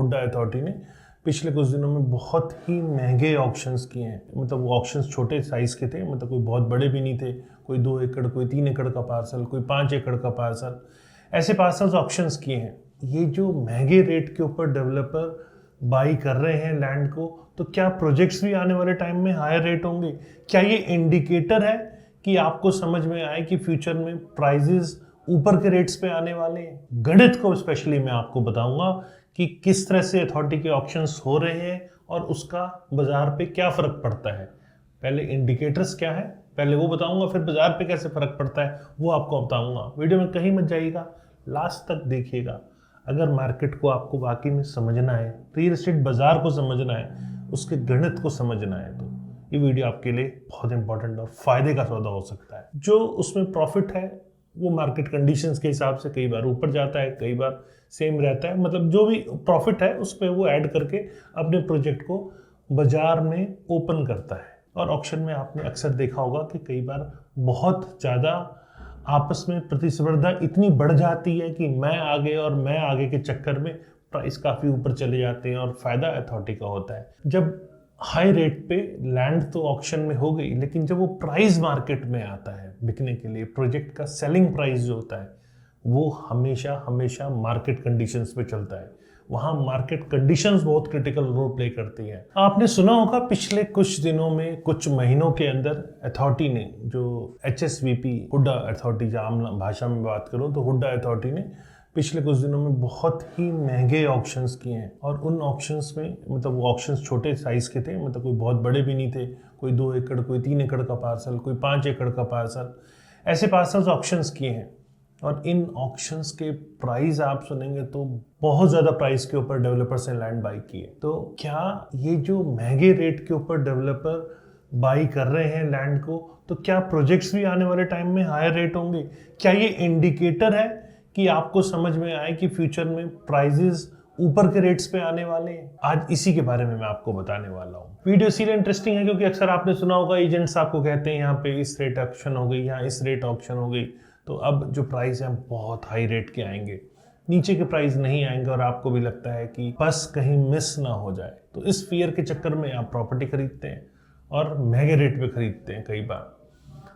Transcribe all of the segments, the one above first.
Hooda authority ने पिछले कुछ दिनों में बहुत ही महंगे ऑक्शंस किए हैं। मतलब वो ऑक्शंस छोटे साइज़ के थे, मतलब कोई बहुत बड़े भी नहीं थे, कोई 2 एकड़, कोई 3 एकड़ का पार्सल, कोई 5 एकड़ का पार्सल, ऐसे पार्सल्स ऑक्शंस किए हैं। ये जो महंगे रेट के ऊपर डेवलपर बाई कर रहे हैं लैंड को, तो क्या प्रोजेक्ट्स भी आने वाले टाइम में हायर रेट होंगे? क्या ये इंडिकेटर है कि आपको समझ में आए कि फ्यूचर में प्राइजेस ऊपर के रेट्स पे आने वाले हैं? गणित को स्पेशली मैं आपको बताऊंगा कि किस तरह से अथॉरिटी के ऑक्शंस हो रहे हैं और उसका बाजार पे क्या फर्क पड़ता है। पहले इंडिकेटर्स क्या है, पहले वो बताऊंगा, फिर बाजार पे कैसे फर्क पड़ता है वो आपको बताऊंगा। वीडियो में कहीं मत जाइएगा, लास्ट तक देखिएगा। अगर मार्केट को आपको वाकई में समझना है, रियल एस्टेट बाजार को समझना है, उसके गणित को समझना है, तो ये वीडियो आपके लिए बहुत इंपॉर्टेंट और फायदे का सौदा हो सकता है। जो उसमें प्रॉफिट है वो मार्केट कंडीशंस के हिसाब से कई बार ऊपर जाता है, कई बार सेम रहता है। मतलब जो भी प्रॉफिट है उस पर वो ऐड करके अपने प्रोजेक्ट को बाजार में ओपन करता है। और ऑक्शन में आपने अक्सर देखा होगा कि कई बार बहुत ज़्यादा आपस में प्रतिस्पर्धा इतनी बढ़ जाती है कि मैं आगे और मैं आगे के चक्कर में प्राइस काफ़ी ऊपर चले जाते हैं और फायदा अथॉरिटी का होता है। जब हाई रेट पे लैंड तो ऑक्शन में हो गई, लेकिन जब वो प्राइस मार्केट में आता है बिकने के लिए, प्रोजेक्ट का सेलिंग प्राइस जो होता है वो हमेशा हमेशा मार्केट कंडीशंस पे चलता है। वहाँ मार्केट कंडीशंस बहुत क्रिटिकल रोल प्ले करती हैं। आपने सुना होगा पिछले कुछ दिनों में, कुछ महीनों के अंदर अथॉरिटी ने, जो HSVP हुड्डा अथॉरिटी, आम भाषा में बात करूँ तो हुड्डा अथॉरिटी ने पिछले कुछ दिनों में बहुत ही महंगे ऑक्शंस किए हैं। और उन ऑक्शंस में, मतलब वो ऑक्शंस छोटे साइज़ के थे, मतलब कोई बहुत बड़े भी नहीं थे, कोई 2 एकड़, कोई 3 एकड़ का पार्सल, कोई 5 एकड़ का पार्सल, ऐसे पार्सल्स ऑक्शंस किए हैं। और इन ऑक्शंस के प्राइस आप सुनेंगे तो बहुत ज़्यादा प्राइस के ऊपर डेवलपर्स ने लैंड बाई की है। तो क्या ये जो महंगे रेट के ऊपर डेवलपर बाई कर रहे हैं लैंड को, तो क्या प्रोजेक्ट्स भी आने वाले टाइम में हायर रेट होंगे? क्या ये इंडिकेटर है कि आपको समझ में आए कि फ्यूचर में प्राइजेस ऊपर के रेट्स पे आने वाले हैं? आज इसी के बारे में मैं आपको बताने वाला हूँ। वीडियो इसीलिए इंटरेस्टिंग है क्योंकि अक्सर आपने सुना होगा एजेंट्स आपको कहते हैं यहाँ पे इस रेट ऑक्शन हो गई, यहाँ इस रेट ऑक्शन हो गई, तो अब जो प्राइस है बहुत हाई रेट के आएंगे, नीचे के प्राइस नहीं आएंगे। और आपको भी लगता है कि बस कहीं मिस ना हो जाए, तो इस फियर के चक्कर में आप प्रॉपर्टी खरीदते हैं और महंगे रेट पे खरीदते हैं कई बार।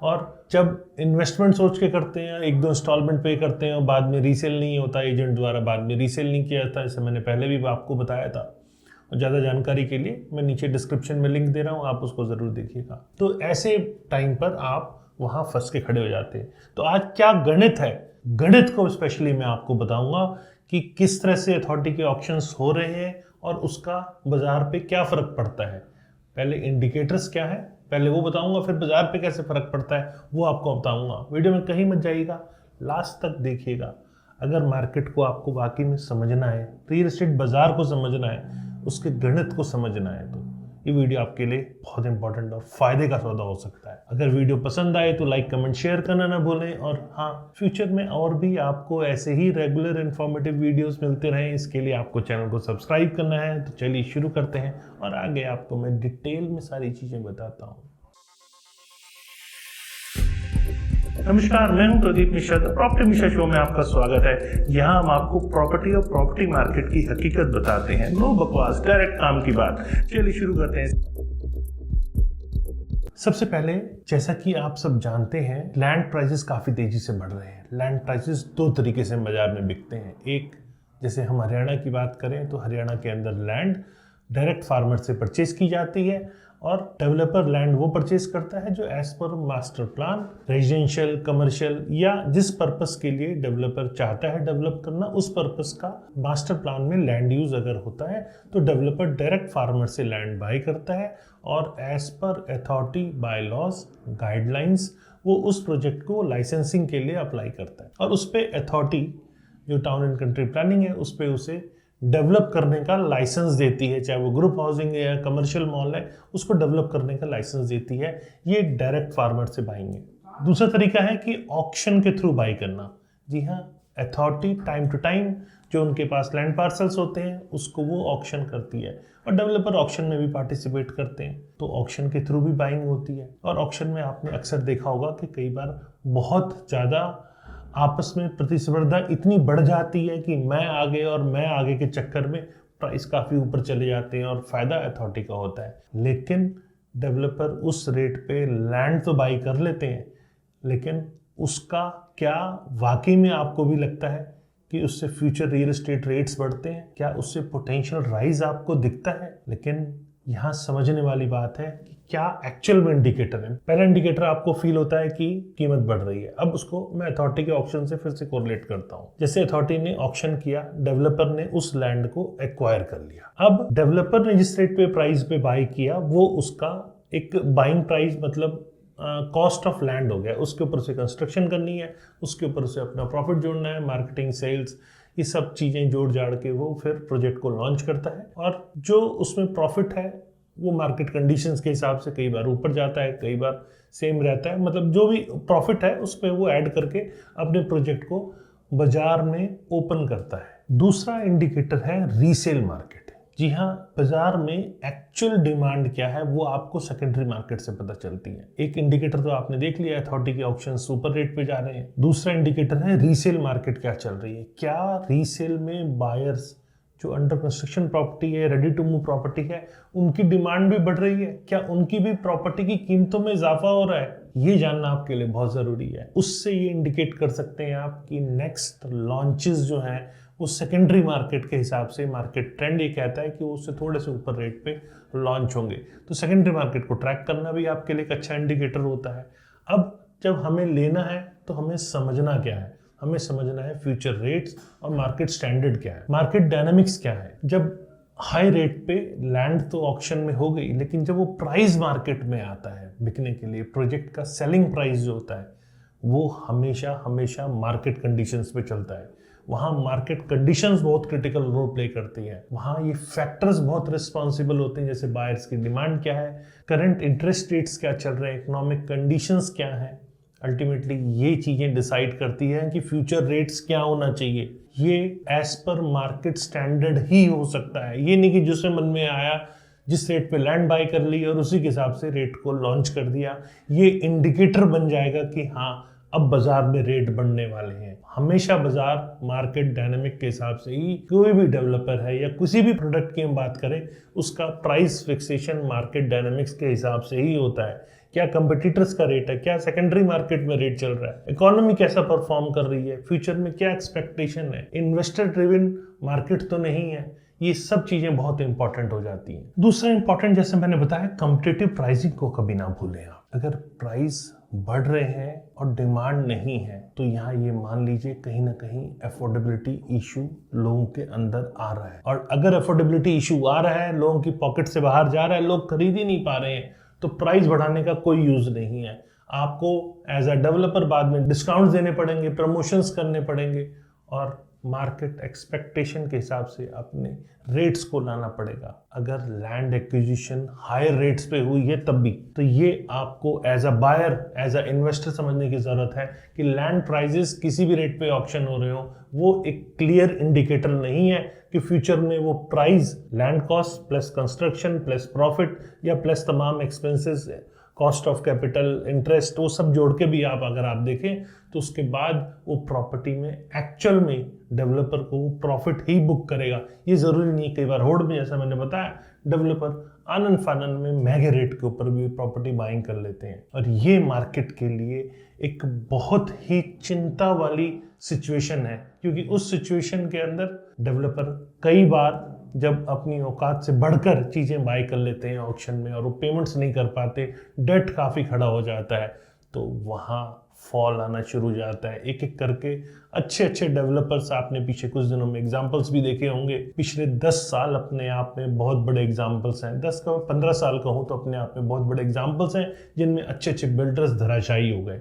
और जब इन्वेस्टमेंट सोच के करते हैं, 1-2 इंस्टॉलमेंट पे करते हैं और बाद में रीसेल नहीं होता, एजेंट द्वारा बाद में रीसेल नहीं किया जाता, जैसे मैंने पहले भी आपको बताया था। और ज़्यादा जानकारी के लिए मैं नीचे डिस्क्रिप्शन में लिंक दे रहा हूँ, आप उसको ज़रूर देखिएगा। तो ऐसे टाइम पर आप वहाँ फंस के खड़े हो जाते हैं। तो आज क्या गणित है, गणित को स्पेशली मैं आपको बताऊंगा कि किस तरह से अथॉरिटी के ऑक्शंस हो रहे हैं और उसका बाजार पे क्या फर्क पड़ता है। पहले इंडिकेटर्स क्या है, पहले वो बताऊंगा, फिर बाजार पे कैसे फर्क पड़ता है वो आपको बताऊंगा। वीडियो में कहीं मत जाइएगा, लास्ट तक देखिएगा। अगर मार्केट को आपको वाकई में समझना है, रियल एस्टेट बाजार को समझना है, उसके गणित को समझना है, तो ये वीडियो आपके लिए बहुत इंपॉर्टेंट और फायदे का सौदा हो सकता है। अगर वीडियो पसंद आए तो लाइक, कमेंट, शेयर करना ना भूलें। और हाँ, फ्यूचर में और भी आपको ऐसे ही रेगुलर इन्फॉर्मेटिव वीडियोस मिलते रहें, इसके लिए आपको चैनल को सब्सक्राइब करना है। तो चलिए शुरू करते हैं और आगे आपको मैं डिटेल में सारी चीज़ें बताता हूँ। नमस्कार, मैं हूं प्रदीप मिश्रा। प्रॉपर्टी मिश्रा शो में आपका स्वागत है। यहाँ हम आपको प्रॉपर्टी और प्रॉपर्टी मार्केट की हकीकत बताते हैं। नो बकवास, डायरेक्ट काम की बात। चलिए शुरू करते हैं। सबसे पहले, जैसा कि आप सब जानते हैं, लैंड प्राइसेस काफी तेजी से बढ़ रहे हैं। लैंड प्राइसेस 2 तरीके से बाजार में बिकते हैं। एक, जैसे हम हरियाणा की बात करें तो हरियाणा के अंदर लैंड डायरेक्ट फार्मर से परचेज की जाती है और डेवलपर लैंड वो परचेज करता है जो as per master plan, residential, commercial या जिस पर्पस के लिए डेवलपर चाहता है डेवलप करना, उस पर्पस का मास्टर प्लान में लैंड यूज अगर होता है तो डेवलपर डायरेक्ट फार्मर से लैंड बाय करता है और as per authority bye laws guidelines वो उस प्रोजेक्ट को लाइसेंसिंग के लिए अप्लाई करता है। और उस पर अथॉरिटी, जो टाउन एंड कंट्री प्लानिंग है, उस पर उसे डेवलप करने का लाइसेंस देती है। चाहे वो ग्रुप हाउसिंग है या कमर्शियल मॉल है, उसको डेवलप करने का लाइसेंस देती है। ये डायरेक्ट फार्मर से बाइंग है। दूसरा तरीका है कि ऑक्शन के थ्रू बाई करना। जी हाँ, अथॉरिटी टाइम टू टाइम जो उनके पास लैंड पार्सल्स होते हैं उसको वो ऑक्शन करती है और डेवलपर ऑक्शन में भी पार्टिसिपेट करते हैं, तो ऑक्शन के थ्रू भी बाइंग होती है। और ऑक्शन में आपने अक्सर देखा होगा कि कई बार बहुत ज़्यादा आपस में प्रतिस्पर्धा इतनी बढ़ जाती है कि मैं आगे और मैं आगे के चक्कर में प्राइस काफ़ी ऊपर चले जाते हैं और फ़ायदा अथॉरिटी का होता है। लेकिन डेवलपर उस रेट पे लैंड तो बाई कर लेते हैं, लेकिन उसका क्या वाकई में आपको भी लगता है कि उससे फ्यूचर रियल एस्टेट रेट्स बढ़ते हैं? क्या उससे पोटेंशियल राइज आपको दिखता है? लेकिन यहाँ समझने वाली बात है कि क्या एक्चुअल में इंडिकेटर है। पहला इंडिकेटर आपको फील होता है कि कीमत बढ़ रही है। अब उसको मैं अथॉरिटी के ऑक्शन से फिर से कोरिलेट करता हूँ। जैसे अथॉरिटी ने ऑक्शन किया, डेवलपर ने उस लैंड को एक्वायर कर लिया। अब डेवलपर ने जिस रेट पे प्राइस पे बाई किया वो उसका एक बाइंग प्राइस मतलब कॉस्ट ऑफ लैंड हो गया। उसके ऊपर से कंस्ट्रक्शन करनी है, उसके ऊपर से अपना प्रॉफिट जोड़ना है, मार्केटिंग, सेल्स, ये सब चीज़ें जोड़ जाड़ के वो फिर प्रोजेक्ट को लॉन्च करता है। और जो उसमें प्रॉफिट है वो मार्केट कंडीशंस के हिसाब से कई बार ऊपर जाता है, कई बार सेम रहता है। मतलब जो भी प्रॉफिट है उस पर वो ऐड करके अपने प्रोजेक्ट को बाजार में ओपन करता है। दूसरा इंडिकेटर है रीसेल मार्केट। जी हाँ, बाजार में एक्चुअल डिमांड क्या है वो आपको सेकेंडरी मार्केट से पता चलती है। एक इंडिकेटर तो आपने देख लिया, अथॉरिटी के ऑक्शन सुपर रेट पे जा रहे हैं। दूसरा इंडिकेटर है रीसेल मार्केट क्या चल रही है। क्या रीसेल में बायर्स जो अंडर कंस्ट्रक्शन प्रॉपर्टी है, रेडी टू मूव प्रॉपर्टी है, उनकी डिमांड भी बढ़ रही है? क्या उनकी भी प्रॉपर्टी की कीमतों में इजाफा हो रहा है? ये जानना आपके लिए बहुत ज़रूरी है। उससे ये इंडिकेट कर सकते हैं आप कि नेक्स्ट लॉन्चेस जो हैं वो सेकेंडरी मार्केट के हिसाब से, मार्केट ट्रेंड ये कहता है कि वो उससे थोड़े से ऊपर रेट पे लॉन्च होंगे। तो सेकेंडरी मार्केट को ट्रैक करना भी आपके लिए एक अच्छा इंडिकेटर होता है। अब जब हमें लेना है तो हमें समझना क्या है? हमें समझना है फ्यूचर रेट्स और मार्केट स्टैंडर्ड क्या है, मार्केट डायनामिक्स क्या है। जब हाई रेट पे लैंड तो ऑक्शन में हो गई, लेकिन जब वो प्राइस मार्केट में आता है बिकने के लिए, प्रोजेक्ट का सेलिंग प्राइस जो होता है वो हमेशा हमेशा मार्केट कंडीशंस पे चलता है। वहाँ मार्केट कंडीशंस बहुत क्रिटिकल रोल प्ले करती हैं। वहाँ ये फैक्टर्स बहुत रिस्पॉन्सिबल होते हैं, जैसे बायर्स की डिमांड क्या है, करंट इंटरेस्ट रेट्स क्या चल रहे हैं, इकोनॉमिक कंडीशंस क्या हैं। अल्टीमेटली ये चीज़ें डिसाइड करती हैं कि फ्यूचर रेट्स क्या होना चाहिए। ये एज पर मार्केट स्टैंडर्ड ही हो सकता है। ये नहीं कि जिससे मन में आया जिस रेट पे लैंड बाय कर ली और उसी के हिसाब से रेट को लॉन्च कर दिया। ये इंडिकेटर बन जाएगा कि हाँ अब बाजार में रेट बढ़ने वाले हैं। हमेशा बाजार मार्केट डायनामिक के हिसाब से ही, कोई भी डेवलपर है या किसी भी प्रोडक्ट की हम बात करें, उसका प्राइस फिक्सेशन मार्केट डायनामिक्स के हिसाब से ही होता है। क्या कंपटीटर्स का रेट है, क्या सेकेंडरी मार्केट में रेट चल रहा है, इकोनॉमी कैसा परफॉर्म कर रही है, फ्यूचर में क्या एक्सपेक्टेशन है, इन्वेस्टर ड्रिवन मार्केट तो नहीं है। ये सब चीजें बहुत इंपॉर्टेंट हो जाती हैं। दूसरा इंपॉर्टेंट, जैसे मैंने बताया, कॉम्पिटिटिव प्राइसिंग को कभी ना भूलें आप। अगर प्राइस बढ़ रहे हैं और डिमांड नहीं है तो यहाँ ये मान लीजिए कहीं ना कहीं अफोर्डेबिलिटी इशू लोगों के अंदर आ रहा है। और अगर अफोर्डेबिलिटी इशू आ रहा है, लोगों की पॉकेट से बाहर जा रहा है, लोग खरीद ही नहीं पा रहे हैं, तो प्राइस बढ़ाने का कोई यूज नहीं है। आपको एज अ डेवलपर बाद में डिस्काउंट्स देने पड़ेंगे, प्रमोशंस करने पड़ेंगे और मार्केट एक्सपेक्टेशन के हिसाब से अपने रेट्स को लाना पड़ेगा। अगर लैंड एक्विजिशन हायर रेट्स पे हुई है तब भी, तो ये आपको as a buyer, as a investor समझने की जरूरत है कि लैंड प्राइजेस किसी भी रेट पे ऑक्शन हो रहे हो, वो एक क्लियर इंडिकेटर नहीं है कि फ्यूचर में वो price land cost plus construction plus profit या प्लस तमाम expenses, cost of capital, interest, वो सब जोड़ के भी आप अगर आप देखें तो उसके बाद वो प्रॉपर्टी में एक्चुअल में डेवलपर को प्रॉफिट ही बुक करेगा। ये ज़रूरी नहीं है। कई बार होड़ में, जैसा मैंने बताया, डेवलपर आनन फानन में महंगे रेट के ऊपर भी प्रॉपर्टी बाइंग कर लेते हैं और ये मार्केट के लिए एक बहुत ही चिंता वाली सिचुएशन है, क्योंकि उस सिचुएशन के अंदर डेवलपर कई बार जब अपनी औकात से बढ़कर चीज़ें बाय कर लेते हैं ऑक्शन में और वो पेमेंट्स नहीं कर पाते, डेट काफ़ी खड़ा हो जाता है, तो वहाँ फॉल आना शुरू हो जाता है। एक एक करके अच्छे अच्छे डेवलपर्स, आपने पीछे कुछ दिनों में एग्जांपल्स भी देखे होंगे, पिछले 10 साल अपने आप में बहुत बड़े एग्जांपल्स हैं, 10 का 15 साल का हूँ तो अपने आप में बहुत बड़े एग्जांपल्स हैं जिनमें अच्छे अच्छे बिल्डर्स धराशायी हो गए।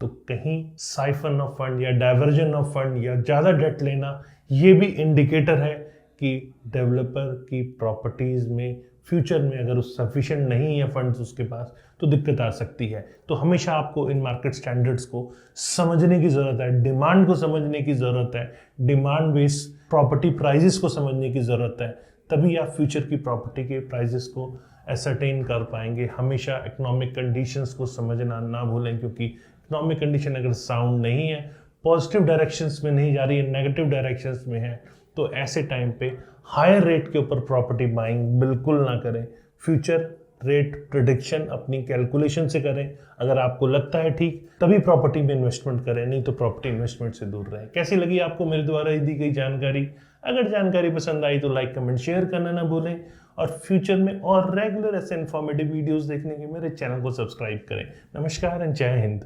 तो कहीं साइफन ऑफ फंड या डाइवर्जन ऑफ फंड या ज़्यादा डेट लेना, ये भी इंडिकेटर है कि डेवलपर की प्रॉपर्टीज़ में फ्यूचर में अगर उस सफिशिएंट नहीं है फंड्स उसके पास तो दिक्कत आ सकती है। तो हमेशा आपको इन मार्केट स्टैंडर्ड्स को समझने की ज़रूरत है, डिमांड को समझने की ज़रूरत है, डिमांड बेस प्रॉपर्टी प्राइजेस को समझने की ज़रूरत है, तभी आप फ्यूचर की प्रॉपर्टी के प्राइजेस को एसरटेन कर पाएंगे। हमेशा इकोनॉमिक कंडीशंस को समझना ना भूलें, क्योंकि इकोनॉमिक कंडीशन अगर साउंड नहीं है, पॉजिटिव डायरेक्शंस में नहीं जा रही है, नेगेटिव डायरेक्शंस में है, तो ऐसे टाइम पे हायर रेट के ऊपर प्रॉपर्टी बाइंग बिल्कुल ना करें। फ्यूचर रेट प्रिडिक्शन अपनी कैलकुलेशन से करें। अगर आपको लगता है ठीक, तभी प्रॉपर्टी में इन्वेस्टमेंट करें, नहीं तो प्रॉपर्टी इन्वेस्टमेंट से दूर रहें। कैसी लगी आपको मेरे द्वारा दी गई जानकारी? अगर जानकारी पसंद आई तो लाइक कमेंट शेयर करना ना भूलें, और फ्यूचर में और रेगुलर ऐसे इन्फॉर्मेटिव वीडियोस देखने के मेरे चैनल को सब्सक्राइब करें। नमस्कार एंड जय हिंद।